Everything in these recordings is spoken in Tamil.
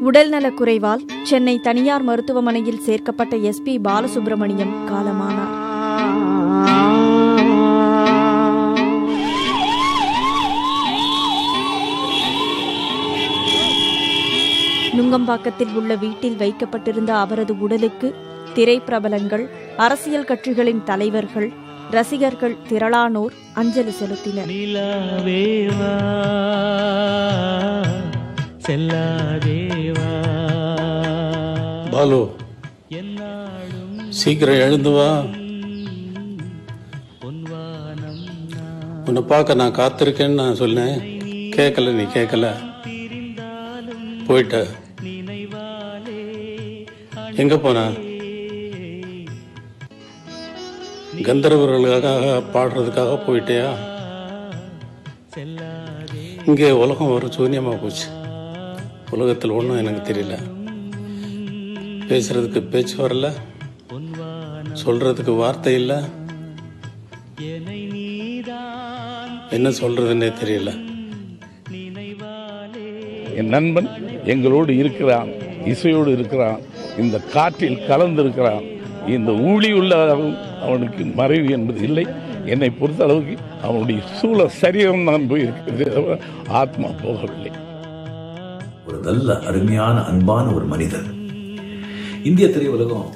உடல்நலக் குறைவால் சென்னை தனியார் மருத்துவமனையில் சேர்க்கப்பட்ட எஸ்பி பாலசுப்ரமணியம் காலமானார். நுங்கம்பாக்கத்தில் உள்ள வீட்டில் வைக்கப்பட்டிருந்த அவரது உடலுக்கு திரைப்பிரபலங்கள், அரசியல் கட்சிகளின் தலைவர்கள், ரசிகர்கள் திரளானோர் அஞ்சலி செலுத்தினர். பாலு, சீக்கிரம் எழுந்து வா. உன்னை பார்க்க நான் காத்திருக்கேன்னு நான் சொன்னேன். கேட்கல, நீ கேட்கல, போயிட்ட. எங்க போன? கந்தர்வர்களுக்காக பாடுறதுக்காக போயிட்டியா? இங்கே உலகம் ஒரு சூன்யமா போச்சு. உலகத்தில் ஒன்றும் எனக்கு தெரியல. பேசுறதுக்கு பேச்சு வரல, சொல்றதுக்கு வார்த்தை இல்லை. என்ன சொல்றதுன்னே தெரியல. என் நண்பன் எங்களோடு இருக்கிறான், இசையோடு இருக்கிறான், இந்த காற்றில் கலந்திருக்கிறான். இந்த ஊழி உள்ள அவனுக்கு மறைவு என்பது இல்லை. என்னை பொறுத்த அளவுக்கு அவனுடைய சரீரம் தான் போயிருக்கிறது, ஆத்மா போகவில்லை. ஒரு நல்ல அருமையான அன்பான ஒரு மனிதர். இந்திய திரையுலகம்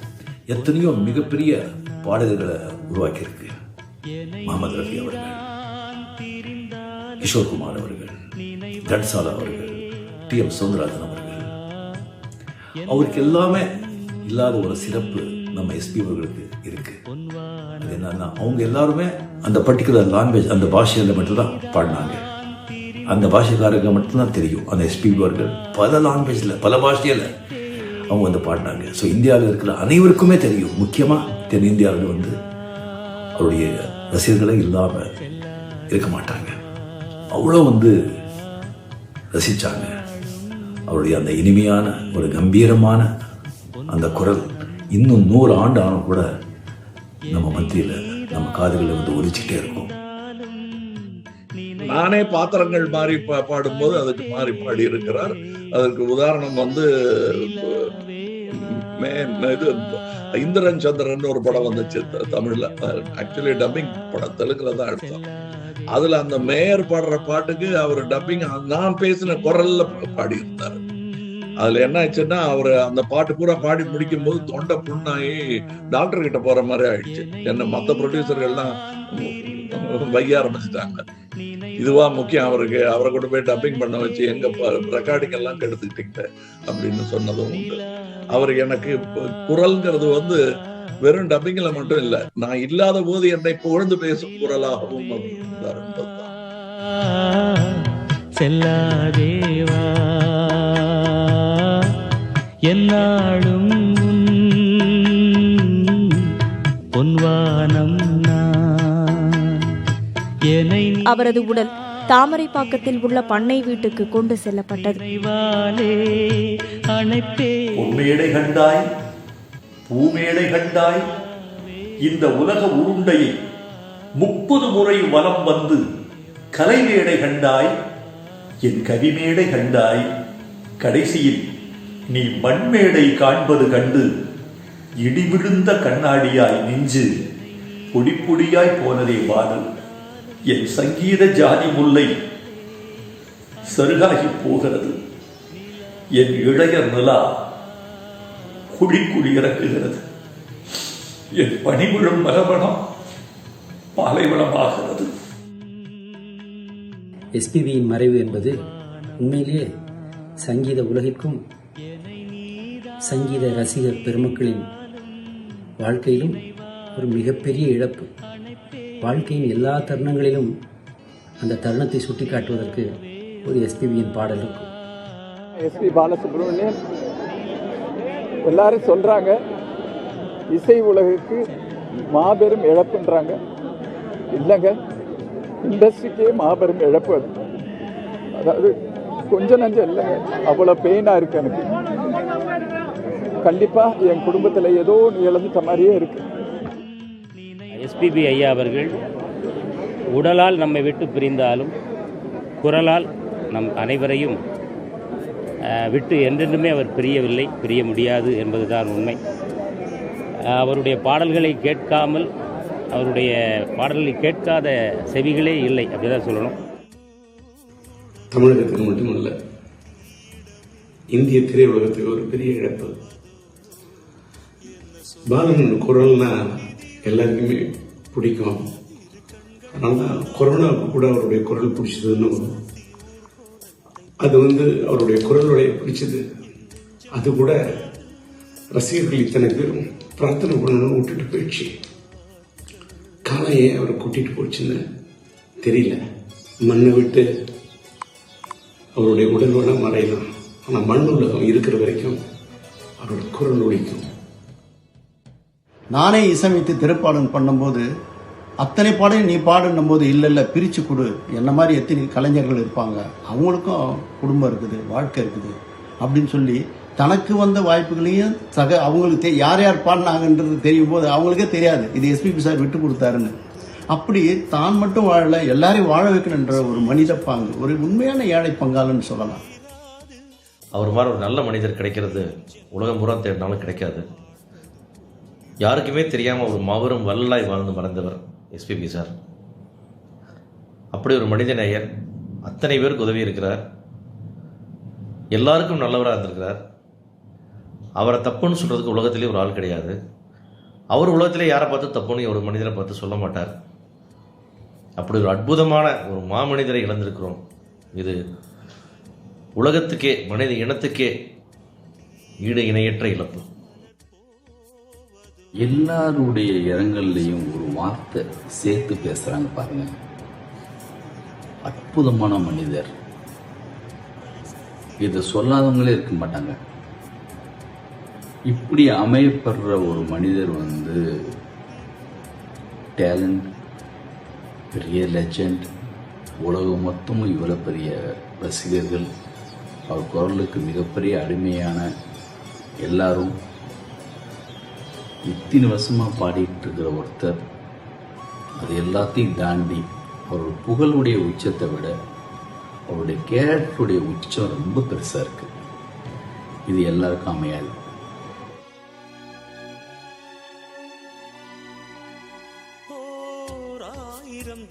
எத்தனையோ மிகப்பெரிய பாடகர்களை உருவாக்கியிருக்கு. முகமது ரஃபி அவர்கள், கிஷோர் குமார் அவர்கள், கட்சாலா அவர்கள், டி.எம். சௌந்தரராஜன் அவர்கள். அவருக்கு எல்லாமே இல்லாத ஒரு சிறப்பு நம்ம எஸ்பி அவர்களுக்கு இருக்கு. அது என்னன்னா, அவங்க எல்லாருமே அந்த பர்டிகுலர் லாங்குவேஜ், அந்த பாஷையில் மட்டும்தான் பாடினாங்க. அந்த பாஷைக்காரங்க மட்டும்தான் தெரியும். அந்த எஸ்பி அவர்கள் பல லாங்குவேஜில், பல பாஷையில் அவங்க வந்து பாடினாங்க. ஸோ இந்தியாவில் இருக்கிற அனைவருக்குமே தெரியும். முக்கியமாக தென்னிந்தியாவில் வந்து அவருடைய ரசிகர்களே இல்லாமல் இருக்க மாட்டாங்க. அவ்வளோ வந்து ரசித்தாங்க. அவருடைய அந்த இனிமையான ஒரு கம்பீரமான அந்த குரல் இன்னும் 100 ஆண்டு ஆனும் கூட நம்ம மத்தியில், நம்ம காதுகளில் வந்து ஒலிச்சுட்டே இருக்கும். நானே பாத்திரங்கள் மாறி பாடும்போது அதுக்கு மாறி பாடி இருக்கிறார். அதற்கு உதாரணம் வந்து இந்திரன் சந்திரன் ஒரு படம் வந்துச்சு தமிழ்ல. ஆக்சுவலி டப்பிங் படம் தெலுங்குல தான் எடுத்தோம். அதுல அந்த மேயர் பாடுற பாட்டுக்கு அவர் டப்பிங் நான் பேசின குரல்ல பாடி இருந்தார். அதுல என்ன ஆச்சுன்னா, அவரு அந்த பாட்டு பூரா பாடி முடிக்கும் போது தொண்டை புண்ணாகி டாக்டர் கிட்ட போற மாதிரி ஆயிடுச்சு. என்ன மற்ற ப்ரொடியூசர்கள்லாம் வைய ஆரம்பிச்சுட்டாங்க. இதுவா முக்கியம் அவருக்கு, அவரை கொண்டு போய் டப்பிங் பண்ண வச்சு எங்க ரெக்கார்டிங் எல்லாம் கெடுத்துக்கிட்டீங்க அப்படின்னு சொன்னதும் உண்டு. அவர் எனக்கு குரல்ங்கிறது வந்து வெறும் டப்பிங்ல மட்டும் இல்ல, நான் இல்லாத போது என்னை புகழ்ந்து பேசும் குரலாகவும் அவர் இருந்தார் என்பதுதான். செல்லாதேவா என்னாலும் பொன்வானம். அவரது உடல் தாமரைப்பாக்கத்தில் உள்ள பண்ணை வீட்டுக்கு கொண்டு செல்லப்பட்டது. பொன்மேடை கண்டாய், பூமேடை கண்டாய், இந்த உலக உருண்டையை 30 முறை வலம் வந்து கலைமேடை கண்டாய், என் கவிமேடை கண்டாய், கடைசியில் நீ மண்மேடை காண்பது கண்டு இடிவிழுந்த கண்ணாடியாய் நெஞ்சு பொடிப்பொடியாய் போனதே பாடல். என் சங்கீத ஜாதி முல்லை சருகாகி போகிறது. என் இளைய நிலா குடி இறக்குகிறது. என் பனிவிழும் மரபணம் பாலைவனமாகிறது. எஸ்பிபியின் மறைவு என்பது உண்மையிலேயே சங்கீத உலகிற்கும் சங்கீத ரசிகர் பெருமக்களின் வாழ்க்கையிலும் ஒரு மிகப்பெரிய இழப்பு. வாழ்க்கையின் எல்லா தருணங்களிலும் அந்த தருணத்தை சுட்டி காட்டுவதற்கு ஒரு எஸ்பிபியின் பாடல் இருக்கும். எஸ்பி பாலசுப்ரமணியன் எல்லாரும் சொல்றாங்க, இசை உலகுக்கு மாபெரும் இழப்புன்றாங்க. இல்லைங்க, இண்டஸ்ட்ரிக்கே மாபெரும் இழப்பு. அது அதாவது கொஞ்சம் நஞ்சம் இல்லைங்க, அவ்வளோ பெயினாக இருக்கு எனக்கு. கண்டிப்பாக என் குடும்பத்தில் ஏதோ இழந்துட்ட மாதிரியே இருக்கு. எஸ்பிபி ஐயா அவர்கள் உடலால் நம்மை விட்டு பிரிந்தாலும் குரலால் நம் அனைவரையும் விட்டு என்றென்றுமே அவர் பிரியவில்லை, பிரிய முடியாது என்பதுதான் உண்மை. அவருடைய பாடல்களை கேட்காமல், அவருடைய பாடல்களை கேட்காத செவிகளே இல்லை, அப்படிதான் சொல்லணும். தமிழகத்துக்கு மட்டுமல்ல, இந்திய திரையுலகத்துக்கு ஒரு பெரிய இழப்பு. பாலன் குரல்னா எல்லாருக்குமே பிடிக்கும். ஆனால் கொரோனாவுக்கு கூட அவருடைய குரல் பிடிச்சதுன்னு, அது அவருடைய குரலுடைய பிடிச்சது. அது கூட ரசிகர்கள் இத்தனை பேரும் பிரார்த்தனை பண்ணணும்னு விட்டுட்டு போயிடுச்சு. காலம் ஏன் அவரை கூட்டிட்டு போச்சுன்னு தெரியல. மண்ணை விட்டு அவருடைய உடல் வளம் மறையலாம், ஆனால் மண் உலகம் இருக்கிற வரைக்கும் அவருடைய குரல் ஒலிக்கும். நானே இசையமைத்து திரைப்பாடல் பண்ணும்போது அத்தனை பாடையும் நீ பாடுன்னும் போது இல்லை பிரித்து கொடு, என்ன மாதிரி எத்தனை கலைஞர்கள் இருப்பாங்க, அவங்களுக்கும் குடும்பம் இருக்குது, வாழ்க்கை இருக்குது அப்படின்னு சொல்லி தனக்கு வந்த வாய்ப்புகளையும் அவங்களுக்கு யார் யார் பாடினாங்கன்றது தெரியும் போது அவங்களுக்கே தெரியாது இது எஸ்பிபி சார் விட்டு கொடுத்தாருன்னு. அப்படி தான் மட்டும் வாழல, எல்லாரையும் வாழ வைக்கணுன்ற ஒரு மனித பாங்கு, ஒரு உண்மையான ஏழை பங்காளன்னு சொல்லலாம். அவர் மாதிரி ஒரு நல்ல மனிதர் கிடைக்கிறது உலகம் பூரா தேடினாலும் கிடைக்காது. யாருக்குமே தெரியாமல் ஒரு மாபெரும் வள்ளலாய் வாழ்ந்து மறைந்தவர் எஸ்பிபி சார். அப்படி ஒரு மனித நேயர், அத்தனை பேருக்கு உதவி இருக்கிறார், எல்லாருக்கும் நல்லவராக இருந்திருக்கிறார். அவரை தப்புன்னு சொல்கிறதுக்கு உலகத்திலே ஒரு ஆள் கிடையாது. அவர் உலகத்திலே யாரை பார்த்து தப்புன்னு ஒரு மனிதரை பார்த்து சொல்ல மாட்டார். அப்படி ஒரு அற்புதமான ஒரு மாமனிதரை இழந்திருக்கிறோம். இது உலகத்துக்கே, மனித இனத்துக்கே ஈடு இணையற்ற இழப்பு. எல்லாருடைய இரங்கல்லையும் ஒரு வார்த்தை சேர்த்து பேசுறாங்க பாருங்க. அற்புதமான மனிதர், இதை சொல்லாதவங்களே இருக்க மாட்டாங்க. இப்படி அமையப்படுற ஒரு மனிதர் டேலண்ட், பெரிய லெஜண்ட், உலகம் மொத்தமும் இவ்வளோ பெரிய ரசிகர்கள், அவர் குரலுக்கு மிகப்பெரிய அடிமையான எல்லாரும் இத்தனை வருஷமாக பாடிட்டு இருக்கிற ஒருத்தர், அது எல்லாத்தையும் தாண்டி அவரோட புகழுடைய உச்சத்தை விட அவருடைய கேரக்டருடைய உச்சம் ரொம்ப பெருசாக இருக்கு. இது எல்லாருக்கும் அமையாது.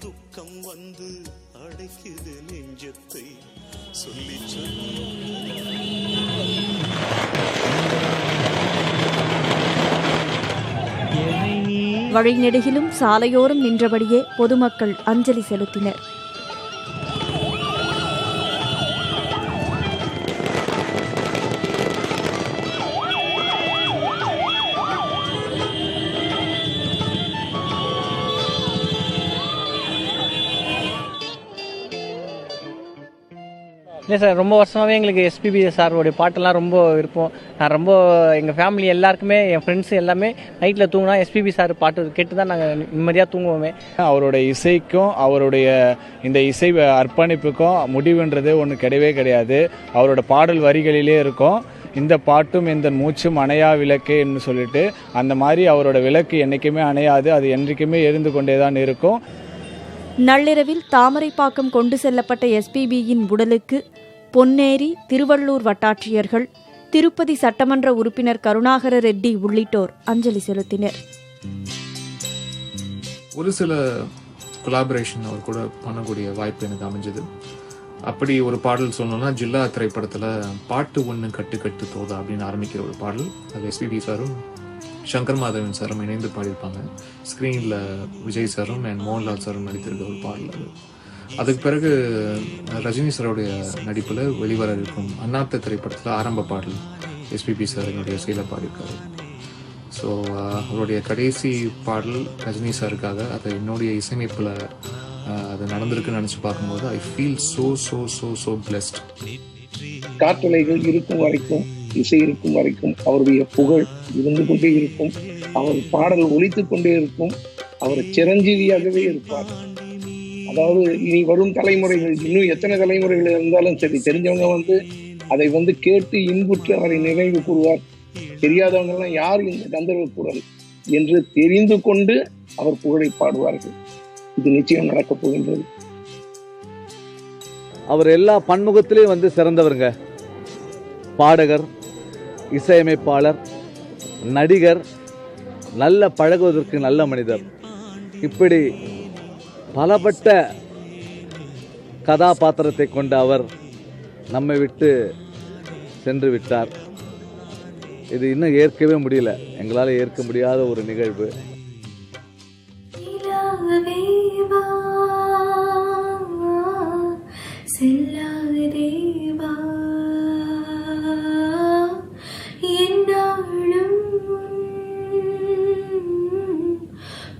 துக்கம் வந்து அடைக்குது நெஞ்சத்தை சொல்லி வழிநெடுகிலும் சாலையோரம் நின்றபடியே பொதுமக்கள் அஞ்சலி செலுத்தினர். இல்லை சார், ரொம்ப வருஷமாகவே எங்களுக்கு எஸ்பிபி சாரோடைய பாட்டெல்லாம் ரொம்ப விருப்பம். நான் ரொம்ப எங்கள் ஃபேமிலி எல்லாருக்குமே, என் ஃப்ரெண்ட்ஸு எல்லாமே நைட்டில் தூங்கினா எஸ்பிபி சார் பாட்டு கேட்டு தான் நாங்கள் நிம்மதியாக தூங்குவோமே. அவருடைய இசைக்கும் அவருடைய இந்த இசை அர்ப்பணிப்புக்கும் முடிவுன்றது ஒன்று கிடையவே கிடையாது. அவரோட பாடல் வரிகளிலே இருக்கும், இந்த பாட்டும் இந்த மூச்சும் அணையா விளக்கு என்று சொல்லிட்டு, அந்த மாதிரி அவரோட விளக்கு என்றைக்குமே அணையாது, அது என்றைக்குமே எரிந்து கொண்டே தான் இருக்கும். நள்ளிரவில் தாமரைப்பாக்கம் கொண்டு செல்லப்பட்ட எஸ்பிபியின் உடலுக்கு பொன்னேரி, திருவள்ளூர் வட்டாட்சியர்கள், திருப்பதி சட்டமன்ற உறுப்பினர் கருணாகர ரெட்டி உள்ளிட்டோர் அஞ்சலி செலுத்தினர். ஒரு சில கொலாபரேஷன் அவர் கூட பண்ணக்கூடிய வாய்ப்பு எனக்கு அமைஞ்சது. அப்படி ஒரு பாடல் சொல்லணும்னா, ஜில்லா திரைப்படத்தில் பாட்டு ஒன்று கட்டு கட்டு தோதா அப்படின்னு ஆரம்பிக்கிற ஒரு பாடல், அது எஸ்பிபி சாரும் சங்கர் மாதவன் சாரும் இணைந்து பாடியிருப்பாங்க. ஸ்க்ரீனில் விஜய் சாரும் அண்ட் மோகன்லால் சாரும் நடித்திருக்க ஒரு பாடல் அது. அதுக்கு பிறகு ரஜினி சாரோடைய நடிப்பில் வெளிவர இருக்கும் அண்ணாத்த திரைப்படத்தில் ஆரம்ப பாடல் எஸ்பிபி சார் என்னுடைய இசையில் பாடியிருக்காரு. ஸோ அவருடைய கடைசி பாடல் ரஜினி சாருக்காக, அது என்னுடைய இசையமைப்பில் அது நடந்திருக்குன்னு நினச்சி பார்க்கும்போது I feel so so so so blessed. காற்றலைகள் இருக்கும் வரைக்கும், இசை இருக்கும் வரைக்கும் அவருடைய புகழ் இருந்து கொண்டே இருக்கும், அவர் பாடல் ஒலித்துக் கொண்டே இருக்கும், அவர் சிரஞ்சீவியாகவே இருப்பார். அதாவது இனி வரும் தலைமுறைகள், இன்னும் எத்தனை தலைமுறைகள் இருந்தாலும் சரி, தெரிஞ்சவங்க அதை கேட்டு இன்புற்று அவரை நினைவு கூறுவார். தெரியாதவங்கெல்லாம் யார் இந்த கந்தர்வ குரல் என்று தெரிந்து கொண்டு அவர் புகழை பாடுவார்கள். இது நிச்சயம் நடக்கப் போகின்றது. அவர் எல்லா பன்முகத்திலையும் சிறந்தவருங்க. பாடகர், இசையமைப்பாளர், நடிகர், நல்ல பழகுவதற்கு நல்ல மனிதர், இப்படி பலப்பட்ட கதாபாத்திரத்தை கொண்ட அவர் நம்மை விட்டு சென்று விட்டார். இது இன்னும் ஏற்கவே முடியல, எங்களால் ஏற்க முடியாத ஒரு நிகழ்வு.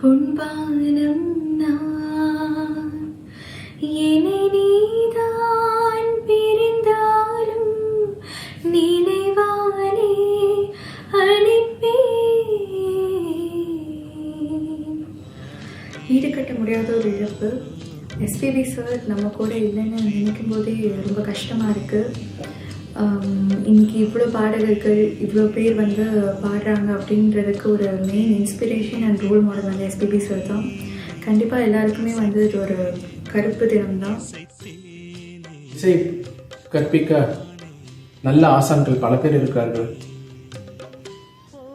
பொன்பானம் நான் என்னை நீதான் பிரிந்தாலும் நினைவாலே அழைப்பேன். ஈடுகட்ட முடியாத ஒரு இழப்பு. எஸ்பிபி சார் நம்ம கூட இல்லைன்னு நினைக்கும் போதே ரொம்ப கஷ்டமாக இருக்குது. இன்னைக்கு இவ்வளோ பாடகர்கள் இவ்வளோ பேர் வந்து பாடுறாங்க அப்படின்றதுக்கு ஒரு main inspiration and role model வந்து எஸ்பிபி சார் தான். கண்டிப்பாக எல்லாருக்குமே வந்து இது ஒரு கருப்பு தினம்தான். இசை கற்பிக்க நல்ல ஆசான்கள் பல பேர் இருக்கிறார்கள்.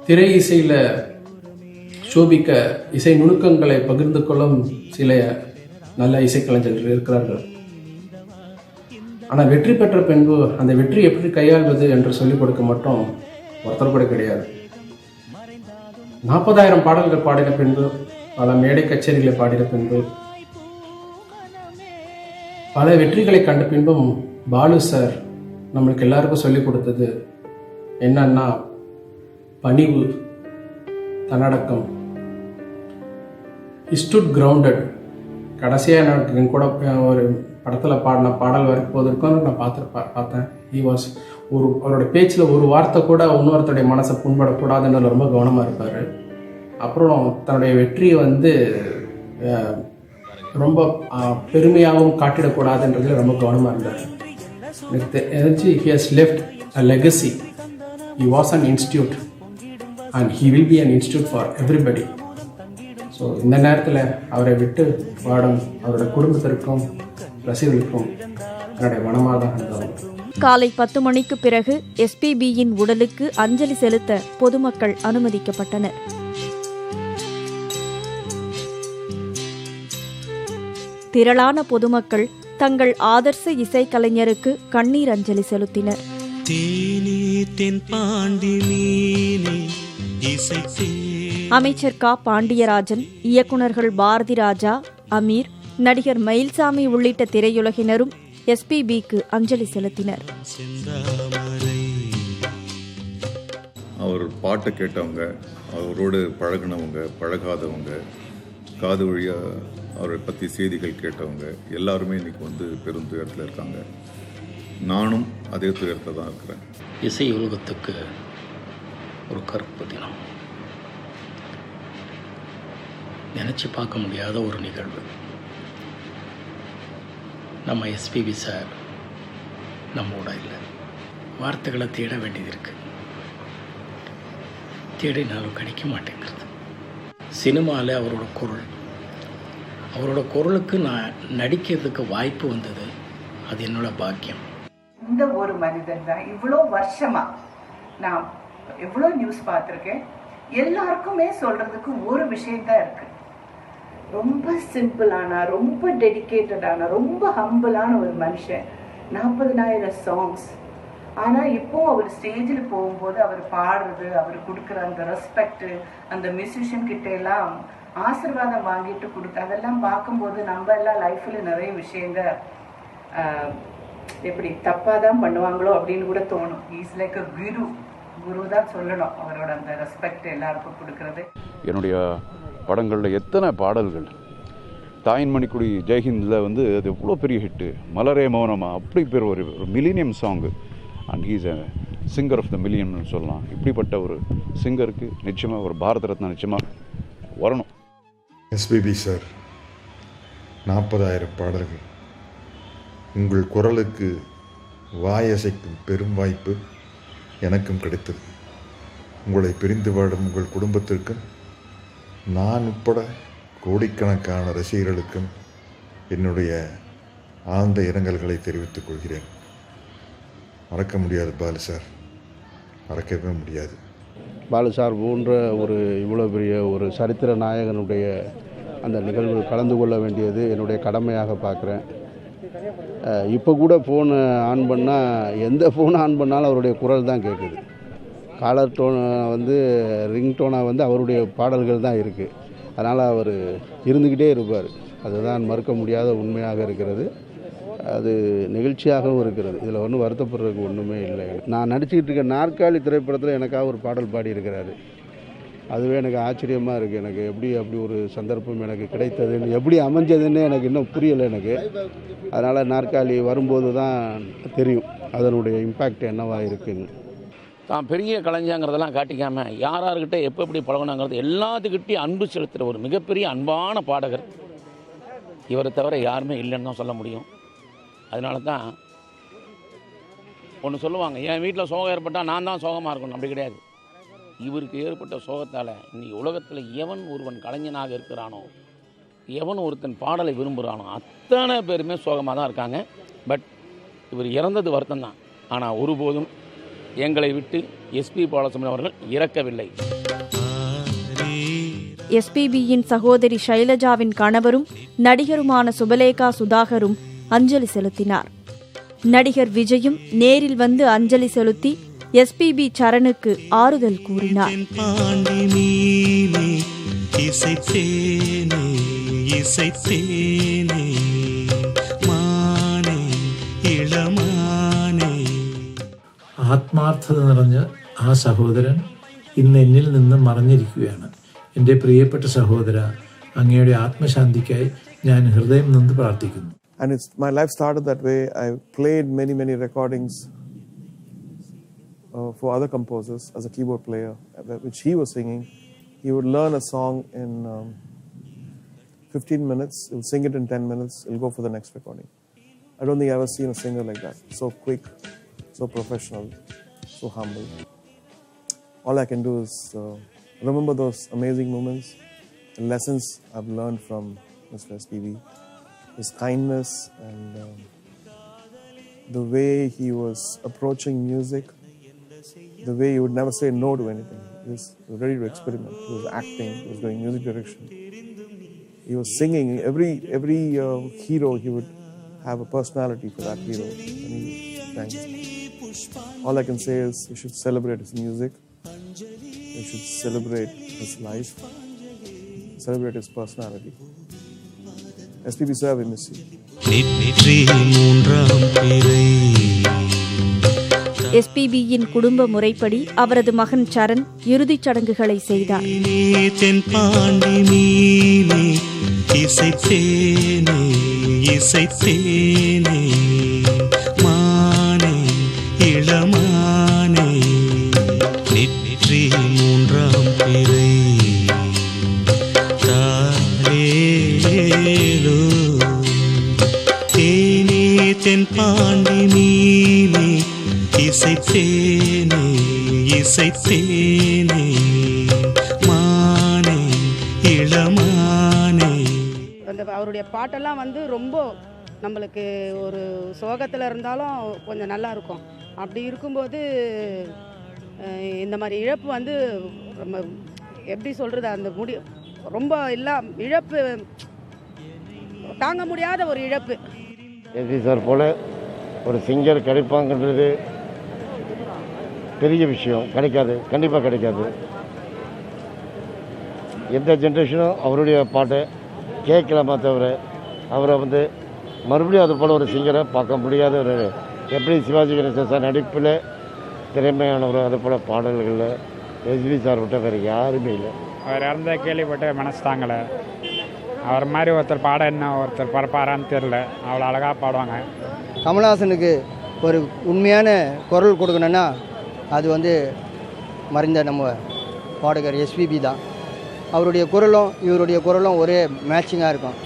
திரை இசையில் சோபிக்க இசை நுணுக்கங்களை பகிர்ந்து கொள்ளும் சில நல்ல இசைக்கலைஞர்கள் இருக்கிறார்கள். ஆனால் வெற்றி பெற்ற பின்பு அந்த வெற்றி எப்படி கையாள்வது என்று சொல்லிக் கொடுக்க மட்டும் ஒருத்தர் கூட கிடையாது. 40,000 பாடல்கள் பாடின பின்பு, பல மேடை கச்சேரிகளை பாடின பின்பு, பல வெற்றிகளை கண்ட பின்பும் பாலு சார் நம்மளுக்கு எல்லாருக்கும் சொல்லிக் கொடுத்தது என்னன்னா பணிவு, தன்னடக்கம். He stood grounded. கடைசியாக எனக்கு என் கூட ஒரு படத்தில் பாடின பாடல் வரைக்கும் போவதற்கும் நான் பார்த்தேன். ஹி வாஸ் அவரோட பேச்சில் ஒரு வார்த்தை கூட இன்னொருத்தருடைய மனசை புண்படக்கூடாதுன்னு ரொம்ப கவனமாக இருப்பார். அப்புறம் தன்னுடைய வெற்றியை வந்து ரொம்ப பெருமையாகவும் காட்டிடக்கூடாதுன்றதுல ரொம்ப கவனமாக இருந்தார். எனக்கு தெரிஞ்சு he has left a legacy. He was an institute and he will be an institute for everybody. So இந்த நேரத்தில் அவரை விட்டு பாடும் அவரோட குடும்பத்திற்கும் ரசிகர்களுக்கும் என்னுடைய மனமாக தான். காலை 10 மணிக்கு பிறகு எஸ்பிபியின் உடலுக்கு அஞ்சலி செலுத்த பொதுமக்கள் அனுமதிக்கப்பட்டனர். திரளான பொதுமக்கள் தங்கள் ஆதர்ச இசைக்கலைஞருக்கு கண்ணீர் அஞ்சலி செலுத்தினர். அமைச்சர் க. பாண்டியராஜன், இயக்குநர்கள் பாரதி ராஜா, அமீர், நடிகர் மயில்சாமி உள்ளிட்ட திரையுலகினரும் எஸ்பிபிக்கு அஞ்சலி செலுத்தினர். அவர் பாட்டை கேட்டவங்க, அவரோடு பழகினவங்க, பழகாதவங்க, காது வழியாக அவரை பற்றி செய்திகள் கேட்டவங்க எல்லாருமே இன்னைக்கு வந்து பெரும் துயரத்தில் இருக்காங்க. நானும் அதே துயரத்தில் தான் இருக்கிறேன். இசை உலகத்துக்கு ஒரு கருப்பு தினம், நினச்சி பார்க்க முடியாத ஒரு நிகழ்வு. நம்ம எஸ்பிபி சார் நம்மோட இல்லை. வார்த்தைகளை தேட வேண்டியது இருக்குது, தேடினாலும் கிடைக்க மாட்டேங்கிறது. சினிமாவில் அவரோட குரலுக்கு நான் நடிக்கிறதுக்கு வாய்ப்பு வந்தது, அது என்னோட பாக்கியம். இந்த ஒரு மனிதன் தான் இவ்வளோ வருஷமா நான் எவ்வளோ நியூஸ் பார்த்துருக்கேன். எல்லாருக்குமே சொல்றதுக்கு ஒரு விஷயம்தான் இருக்கு. ரொம்ப சிம்பிளான, ரொம்ப டெடிக்கேட்டடான, ரொம்ப ஹம்பிளான ஒரு மனுஷன். 40,000 சாங்ஸ். ஆனால் இப்போ அவர் ஸ்டேஜில் போகும்போது அவர் பாடுறது, அவர் கொடுக்குற அந்த ரெஸ்பெக்ட், அந்த மியூசிஷியன் கிட்ட எல்லாம் ஆசீர்வாதம் வாங்கிட்டு கொடுத்து அதெல்லாம் பார்க்கும்போது நம்ம எல்லாம் லைஃப்பில் நிறைய விஷயங்க எப்படி தப்பாக தான் பண்ணுவாங்களோ அப்படின்னு கூட தோணும். இஸ் லைக் அ குரு தான் சொல்லணும். அவரோட அந்த ரெஸ்பெக்ட் எல்லாருக்கும் கொடுக்கறது. என்னுடைய படங்களில் எத்தனை பாடல்கள், தாயின் மணிக்குடி ஜெய்ஹிந்தில் வந்து அது எவ்வளோ பெரிய ஹிட்டு, மலரே மௌனமா அப்படி பேர் ஒரு millennium song. And he's a singer of the மில்லியன்னு சொல்லலாம். இப்படிப்பட்ட ஒரு சிங்கருக்கு நிச்சயமாக ஒரு பாரத ரத்னா நிச்சயமாக வரணும். எஸ்பிபி சார், 40,000 பாடல்கள். உங்கள் குரலுக்கு வாயசைக்கும் பெரும் வாய்ப்பு எனக்கும் கிடைத்தது. உங்களை பிரிந்து வாடும் உங்கள் குடும்பத்திற்கும் நான் உட்பட கோடிக்கணக்கான ரசிகர்களுக்கும் என்னுடைய ஆழ்ந்த இரங்கல்களை தெரிவித்துக் கொள்கிறேன். மறக்க முடியாது பாலு சார். மறக்கவே முடியாது. பாலு சார் போன்ற ஒரு இவ்வளோ பெரிய ஒரு சரித்திர நாயகனுடைய அந்த நிகழ்வில் கலந்து கொள்ள வேண்டியது என்னுடைய கடமையாக பார்க்குறேன். இப்போ கூட ஃபோனு ஆன் பண்ணால் எந்த ஃபோன் ஆன் பண்ணாலும் அவருடைய குரல் தான் கேட்குது. காலர் டோனை வந்து ரிங் டோனாக வந்து அவருடைய பாடல்கள் தான் இருக்குது. அதனால் அவர் இருந்துக்கிட்டே இருப்பார். அதுதான் மறுக்க முடியாத உண்மையாக இருக்கிறது. அது நிகழ்ச்சியாகவும் இருக்கிறது. இதில் ஒன்றும் வருத்தப்படுறதுக்கு ஒன்றுமே இல்லை. நான் நடிச்சுக்கிட்டு இருக்க நாற்காலி திரைப்படத்தில் எனக்காக ஒரு பாடல் பாடியிருக்கிறாரு. அதுவே எனக்கு ஆச்சரியமாக இருக்குது. எனக்கு எப்படி அப்படி ஒரு சந்தர்ப்பம் எனக்கு கிடைத்ததுன்னு, எப்படி அமைஞ்சதுன்னு எனக்கு இன்னும் புரியலை எனக்கு. அதனால் நாற்காலி வரும்போது தான் தெரியும் அதனுடைய இம்பேக்ட் என்னவாக இருக்குன்னு. தான் பெரிய கலைஞங்கிறதெல்லாம் காட்டிக்காமல் யார்கிட்ட எப்போ எப்படி பழகணுங்கிறது எல்லாத்துக்கிட்டையும் அன்பு செலுத்துகிற ஒரு மிகப்பெரிய அன்பான பாடகர். இவரை தவிர யாருமே இல்லைன்னு தான் சொல்ல முடியும். அதனால தான் ஒன்று சொல்லுவாங்க, என் வீட்டில் சோகம் ஏற்பட்டால் நான் தான் சோகமாக இருக்கணும். அப்படி கிடையாது. இவருக்கு ஏற்பட்ட சோகத்தால் இன்றைக்கி உலகத்தில் எவன் ஒருவன் கலைஞனாக இருக்கிறானோ, எவன் ஒருத்தன் பாடலை விரும்புகிறானோ அத்தனை பேருமே சோகமாக தான் இருக்காங்க. பட் இவர் இறந்தது வருத்தம் தான். ஆனால் ஒருபோதும் எங்களை விட்டு எஸ்பி பாலசுப்ரமணியம் அவர்கள் இறக்கவில்லை. எஸ்பிபியின் சகோதரி ஷைலஜாவின் கணவரும் நடிகருமான சுபலேகா சுதாகரும் அஞ்சலி செலுத்தினார். நடிகர் விஜயும் நேரில் வந்து அஞ்சலி செலுத்தி எஸ்பிபி சரணுக்கு ஆறுதல் கூறினார். ആത്മാർത്ഥത നിറഞ്ഞ ആ സഹോദരൻ ഇന്ന് എന്നിൽ നിന്ന് മറഞ്ഞിരിക്കുകയാണ്. എൻ്റെ പ്രിയപ്പെട്ട സഹോദര, അങ്ങയുടെ ആത്മശാന്തിക്കായി ഞാൻ ഹൃദയം നിന്ന് പ്രാർത്ഥിക്കുന്നു. And my life started that way. I played many recordings for other composers as a keyboard player, which he was singing. He would learn a song in 15 minutes, he'll sing it in 10 minutes, he'll go for the next recording. I don't think I've ever seen a singer like that. So quick, so professional, so humble. All I can do is remember those amazing moments and lessons I've learned from Mr. SPB. His kindness and the way he was approaching music, the way he would never say no to anything. He was ready to experiment. He was acting, he was doing music direction. He was singing. Every hero, he would have a personality for that hero. And thanks. All I can say is you should celebrate his music. You should celebrate his life. Celebrate his personality. SPB sir, we miss you. எஸ்பிபியின் குடும்ப முறைப்படி அவரது மகன் சரண் இறுதிச் சடங்குகளை செய்தார். தென்பாண்டி மீனே இசைத்தேனே இசைத்தேனே மானே இளமானே. அந்த அவருடைய பாட்டெல்லாம் வந்து ரொம்ப நம்மளுக்கு ஒரு சோகத்தில் இருந்தாலும் கொஞ்சம் நல்லா இருக்கும். அப்படி இருக்கும்போது இந்த மாதிரி இழப்பு வந்து ரொம்ப எப்படி சொல்கிறது, அந்த ரொம்ப இழப்பு தாங்க முடியாத ஒரு இழப்பு. எஸ்பி சார் போல் ஒரு சிங்கர் கிடைப்பாங்கன்றது பெரிய விஷயம். கிடைக்காது, கண்டிப்பாக கிடைக்காது. எந்த ஜென்ரேஷனும் அவருடைய பாட்டை கேட்கலாமா தவிர அவரை வந்து மறுபடியும் அது போல் ஒரு சிங்கரை பார்க்க முடியாத ஒரு, எப்படி சிவாஜி கணேசன் சார் நடிப்பில் திறமையானவர், அது போல் பாடல்களில் எஸ்பி சார் விட்ட வேறு யாருமே இல்லை. அவர் இறந்த கேள்விப்பட்ட மனசு தாங்கலை. அவர் மாதிரி ஒருத்தர் பாட என்ன ஒருத்தர் பரப்பாரான்னு தெரில. அவ்வளோ அழகாக பாடுவாங்க. கமல்ஹாசனுக்கு ஒரு உண்மையான குரல் கொடுக்கணுன்னா அது வந்து மறைந்த நம்ம பாடகர் எஸ்பிபி தான். அவருடைய குரலும் இவருடைய குரலும் ஒரே மேட்சிங்காக இருக்கும்.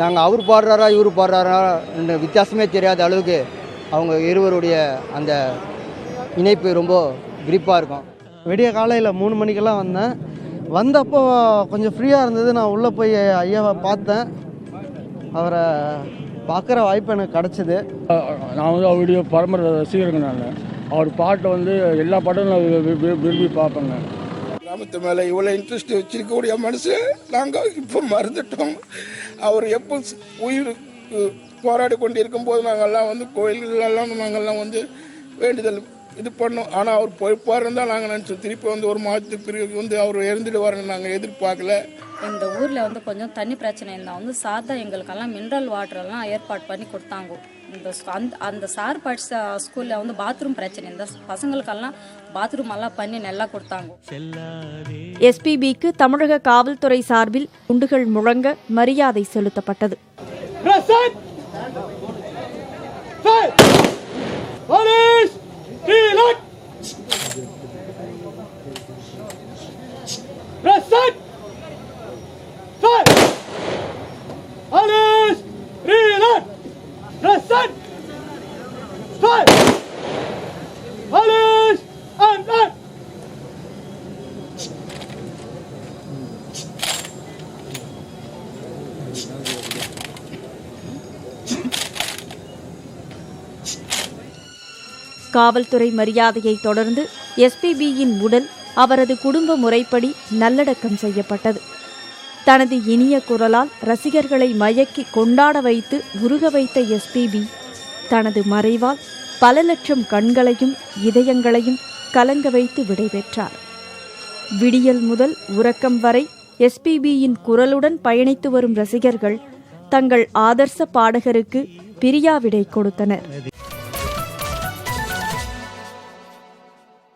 நாங்கள் அவர் பாடுறாரா இவர் பாடுறாரா வித்தியாசமே தெரியாத அளவுக்கு அவங்க இருவருடைய அந்த இணைப்பு ரொம்ப கிரிப்பாக இருக்கும். விடிய காலையில் 3 மணிக்கெல்லாம் வந்தப்போ கொஞ்சம் ஃப்ரீயாக இருந்தது. நான் உள்ளே போய் ஐயாவை பார்த்தேன். அவரை பார்க்குற வாய்ப்பு எனக்கு கிடச்சிது. நான் வந்து அவருடைய பரம்பரை ரசிகருங்க. நான் அவர் பாட்டை வந்து எல்லா பாட்டும் நான் விரும்பி பார்ப்பேங்க. கிராமத்து மேலே இவ்வளோ இன்ட்ரெஸ்ட் வச்சிருக்கக்கூடிய மனுஷன் நாங்கள் இப்போ மறந்துட்டோம். அவர் எப்போ உயிருக்கு போராடி கொண்டு இருக்கும்போது நாங்கள்லாம் வந்து கோயில்களெல்லாம் நாங்கள்லாம் வந்து வேண்டுதல் இது பண்ணோம். ஆனால் அவர் போய்ப்பாருன்னு தான் நாங்கள் நினச்சோம். திருப்பி வந்து ஒரு மாதத்துக்கு பிறகு வந்து அவர் இறந்துடுவாருன்னு நாங்கள் எதிர்பார்க்கல. இந்த ஊரில் வந்து கொஞ்சம் தண்ணி பிரச்சனை இருந்தால் வந்து சார் தான் எங்களுக்கெல்லாம் மினரல் வாட்டரெல்லாம் ஏற்பாடு பண்ணி கொடுத்தாங்க. அந்த சார் படித்த ஸ்கூலில் வந்து பாத்ரூம் பிரச்சனை இருந்தால் பசங்களுக்கெல்லாம் பாத்ரூம் எல்லாம் பண்ணி நல்லா கொடுத்தாங்க. எஸ்பிபிக்கு தமிழக காவல்துறை சார்பில் குண்டுகள் முழங்க மரியாதை செலுத்தப்பட்டது. காவல்துறை மரியாதையை தொடர்ந்து எஸ்பிபியின் உடல் அவரது குடும்ப முறைப்படி நல்லடக்கம் செய்யப்பட்டது. தனது இனிய குரலால் ரசிகர்களை மயக்கி கொண்டாட வைத்து உருக வைத்த எஸ்பிபி தனது மறைவால் பல லட்சம் கண்களையும் இதயங்களையும் கலங்க வைத்து விடைபெற்றார். விடியல் முதல் உறக்கம் வரை எஸ்பிபியின் குரலுடன் பயணித்து வரும் ரசிகர்கள் தங்கள் ஆதர்ச பாடகருக்கு பிரியாவிடை கொடுத்தனர்.